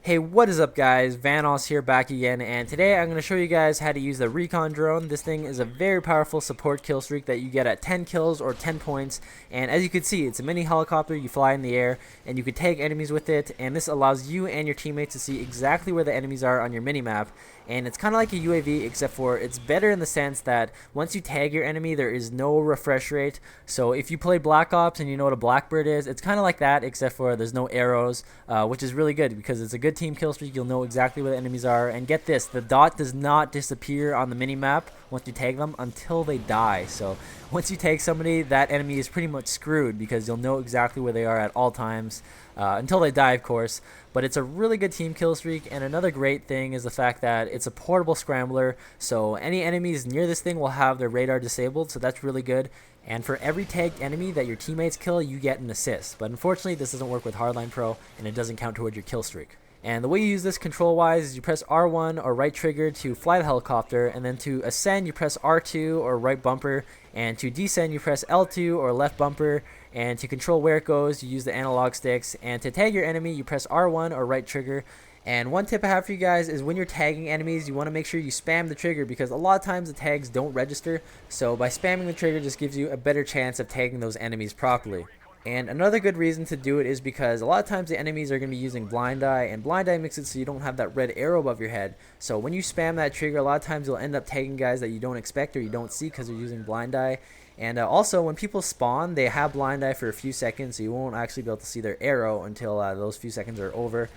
Hey, what is up guys? Vanoss here back again, and today I'm going to show you guys how to use the Recon drone. This thing is a very powerful support kill streak that you get at 10 kills or 10 points, and as you can see, it's a mini helicopter. You fly in the air and you can tag enemies with it, and this allows you and your teammates to see exactly where the enemies are on your mini-map. And it's kind of like a UAV, except for it's better in the sense that once you tag your enemy, there is no refresh rate. So if you play Black Ops and you know what a Blackbird is, it's kind of like that, except for there's no arrows, which is really good because it's a good team kill streak. You'll know exactly where the enemies are. And get this, the dot does not disappear on the mini-map once you tag them until they die. So once you tag somebody, that enemy is pretty much screwed because you'll know exactly where they are at all times. Until they die, of course. But it's a really good team kill streak, and another great thing is the fact that it's a portable scrambler, so any enemies near this thing will have their radar disabled, so that's really good. And for every tagged enemy that your teammates kill, you get an assist. But unfortunately, this doesn't work with Hardline Pro, and it doesn't count towards your kill streak. And the way you use this control-wise is you press R1 or right trigger to fly the helicopter, and then to ascend you press R2 or right bumper, and to descend you press L2 or left bumper, and to control where it goes you use the analog sticks, and to tag your enemy you press R1 or right trigger. And one tip I have for you guys is when you're tagging enemies, you want to make sure you spam the trigger because a lot of times the tags don't register, so by spamming the trigger just gives you a better chance of tagging those enemies properly. And another good reason to do it is because a lot of times the enemies are going to be using blind eye, and blind eye makes it so you don't have that red arrow above your head. So when you spam that trigger, a lot of times you'll end up tagging guys that you don't expect or you don't see because they're using blind eye. And also when people spawn, they have blind eye for a few seconds, so you won't actually be able to see their arrow until those few seconds are over.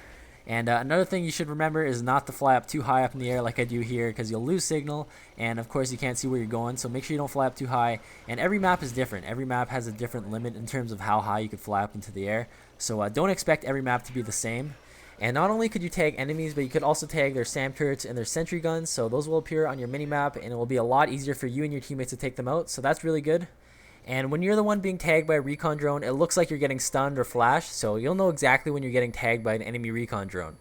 And another thing you should remember is not to fly up too high up in the air like I do here, because you'll lose signal, and of course you can't see where you're going, so make sure you don't fly up too high. And every map is different. Every map has a different limit in terms of how high you could fly up into the air, so don't expect every map to be the same. And not only could you tag enemies, but you could also tag their SAM turrets and their sentry guns, so those will appear on your mini-map, and it will be a lot easier for you and your teammates to take them out, so that's really good. And when you're the one being tagged by a recon drone, it looks like you're getting stunned or flashed, so you'll know exactly when you're getting tagged by an enemy recon drone.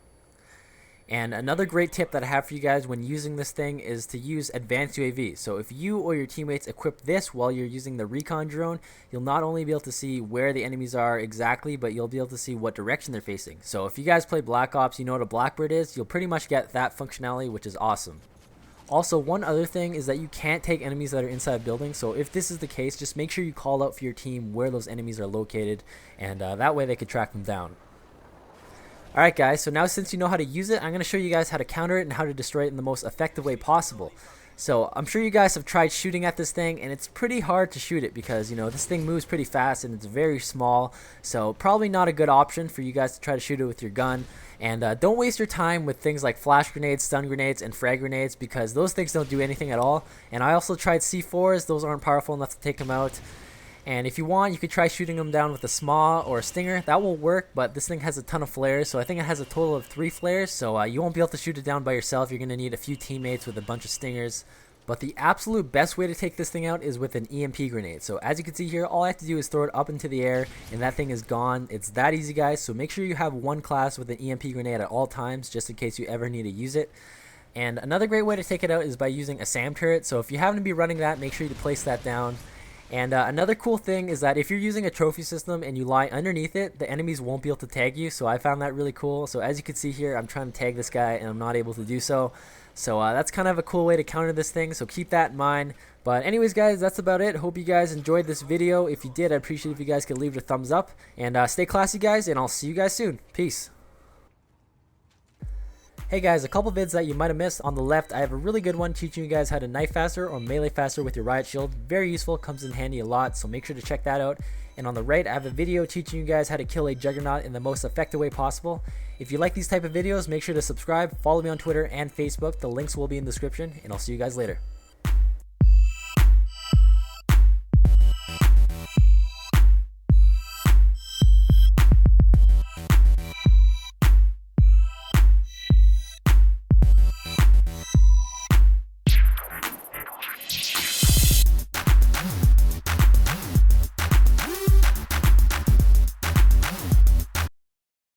And another great tip that I have for you guys when using this thing is to use advanced UAV. So if you or your teammates equip this while you're using the recon drone, you'll not only be able to see where the enemies are exactly, but you'll be able to see what direction they're facing. So if you guys play Black Ops, you know what a Blackbird is, you'll pretty much get that functionality, which is awesome. Also, one other thing is that you can't take enemies that are inside buildings, so if this is the case, just make sure you call out for your team where those enemies are located, and that way they can track them down. Alright guys, so now since you know how to use it, I'm going to show you guys how to counter it and how to destroy it in the most effective way possible. So I'm sure you guys have tried shooting at this thing, and it's pretty hard to shoot it because, you know, this thing moves pretty fast and it's very small, so probably not a good option for you guys to try to shoot it with your gun. And don't waste your time with things like flash grenades, stun grenades, and frag grenades because those things don't do anything at all. And I also tried C4s, those aren't powerful enough to take them out. And if you want, you could try shooting them down with a SMAW or a Stinger. That will work, but this thing has a ton of flares, so I think it has a total of 3 flares, so you won't be able to shoot it down by yourself. You're going to need a few teammates with a bunch of Stingers. But the absolute best way to take this thing out is with an EMP grenade. So as you can see here, all I have to do is throw it up into the air, and that thing is gone. It's that easy, guys, so make sure you have one class with an EMP grenade at all times, just in case you ever need to use it. And another great way to take it out is by using a SAM turret, so if you happen to be running that, make sure you place that down. And another cool thing is that if you're using a trophy system and you lie underneath it, the enemies won't be able to tag you, so I found that really cool. So as you can see here, I'm trying to tag this guy and I'm not able to do so. So that's kind of a cool way to counter this thing, so keep that in mind. But anyways guys, that's about it. Hope you guys enjoyed this video. If you did, I'd appreciate if you guys could leave it a thumbs up. And stay classy guys, and I'll see you guys soon. Peace. Hey guys, a couple vids that you might have missed. On the left, I have a really good one teaching you guys how to knife faster or melee faster with your riot shield. Very useful, comes in handy a lot, so make sure to check that out. And on the right, I have a video teaching you guys how to kill a juggernaut in the most effective way possible. If you like these type of videos, make sure to subscribe, follow me on Twitter and Facebook. The links will be in the description, and I'll see you guys later.